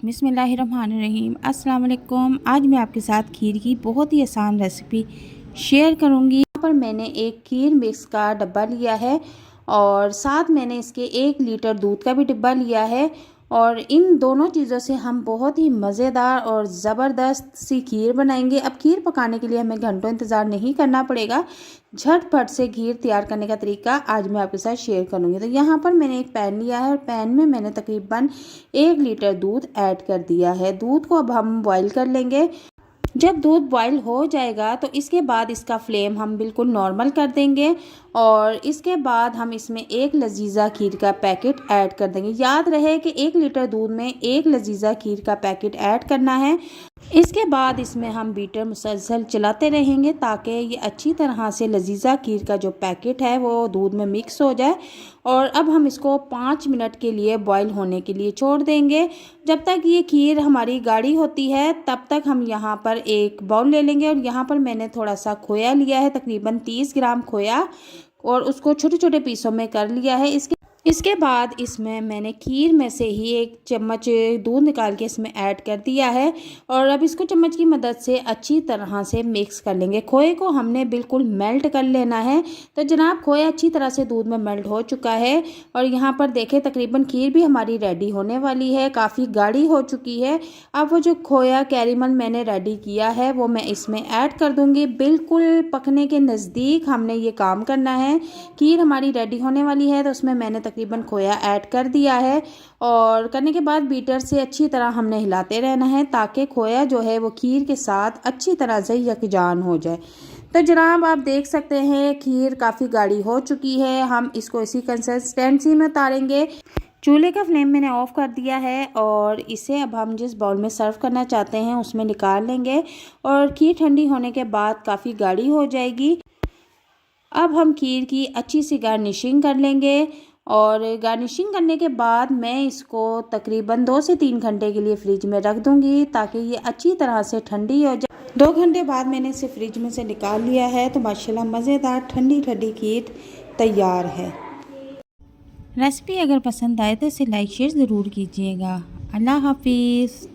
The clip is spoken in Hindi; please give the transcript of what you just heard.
बिस्मिल्लाहिर्रहमानिर्रहीम। अस्सलाम वालेकुम। आज मैं आपके साथ खीर की बहुत ही आसान रेसिपी शेयर करूंगी। यहाँ पर मैंने एक खीर मिक्स का डब्बा लिया है और साथ मैंने इसके 1 लीटर दूध का भी डिब्बा लिया है और इन दोनों चीज़ों से हम बहुत ही मज़ेदार और ज़बरदस्त सी खीर बनाएंगे। अब खीर पकाने के लिए हमें घंटों इंतज़ार नहीं करना पड़ेगा। झटपट से खीर तैयार करने का तरीका आज मैं आपके साथ शेयर करूंगी। तो यहाँ पर मैंने एक पैन लिया है और पैन में मैंने तकरीबन 1 लीटर दूध ऐड कर दिया है। दूध को अब हम बॉईल कर लेंगे। जब दूध बॉईल हो जाएगा तो इसके बाद इसका फ्लेम हम बिल्कुल नॉर्मल कर देंगे और इसके बाद हम इसमें 1 लजीजा खीर का पैकेट ऐड कर देंगे। याद रहे कि 1 लीटर दूध में 1 लजीजा खीर का पैकेट ऐड करना है। इसके बाद इसमें हम बीटर मुसलसल चलाते रहेंगे ताकि ये अच्छी तरह से लजीजा खीर का जो पैकेट है वो दूध में मिक्स हो जाए। और अब हम इसको 5 मिनट के लिए बॉईल होने के लिए छोड़ देंगे। जब तक ये खीर हमारी गाढ़ी होती है तब तक हम यहाँ पर एक बाउल ले लेंगे और यहाँ पर मैंने थोड़ा सा खोया लिया है, तकरीबन 30 ग्राम खोया, और उसको छोटे छोटे पीसों में कर लिया है। इसके बाद इसमें मैंने खीर में से ही 1 चम्मच दूध निकाल के इसमें ऐड कर दिया है और अब इसको चम्मच की मदद से अच्छी तरह से मिक्स कर लेंगे। खोए को हमने बिल्कुल मेल्ट कर लेना है। तो जनाब खोया अच्छी तरह से दूध में मेल्ट हो चुका है और यहाँ पर देखें तकरीबन खीर भी हमारी रेडी होने वाली है, काफ़ी गाढ़ी हो चुकी है। अब वो जो खोया कैरेमल मैंने रेडी किया है वो मैं इसमें ऐड कर दूँगी। बिल्कुल पकने के नज़दीक हमने ये काम करना है। खीर हमारी रेडी होने वाली है तो उसमें मैंने तकरीबन खोया ऐड कर दिया है और करने के बाद बीटर से अच्छी तरह हमने हिलाते रहना है ताकि खोया जो है वो खीर के साथ अच्छी तरह से यकजान हो जाए। तो जनाब आप देख सकते हैं खीर काफ़ी गाढ़ी हो चुकी है। हम इसको इसी कंसिस्टेंसी में उतारेंगे। चूल्हे का फ्लेम मैंने ऑफ कर दिया है और इसे अब हम जिस बाउल में सर्व करना चाहते हैं उसमें निकाल लेंगे और खीर ठंडी होने के बाद काफ़ी गाढ़ी हो जाएगी। अब हम खीर की अच्छी सी गार्निशिंग कर लेंगे और गार्निशिंग करने के बाद मैं इसको तकरीबन 2 से 3 घंटे के लिए फ्रिज में रख दूंगी ताकि ये अच्छी तरह से ठंडी हो जाए। 2 घंटे बाद मैंने इसे फ्रिज में से निकाल लिया है तो माशाल्लाह मज़ेदार ठंडी ठंडी खीर तैयार है। रेसिपी अगर पसंद आए तो इसे लाइक शेयर ज़रूर कीजिएगा। अल्लाह हाफिज़।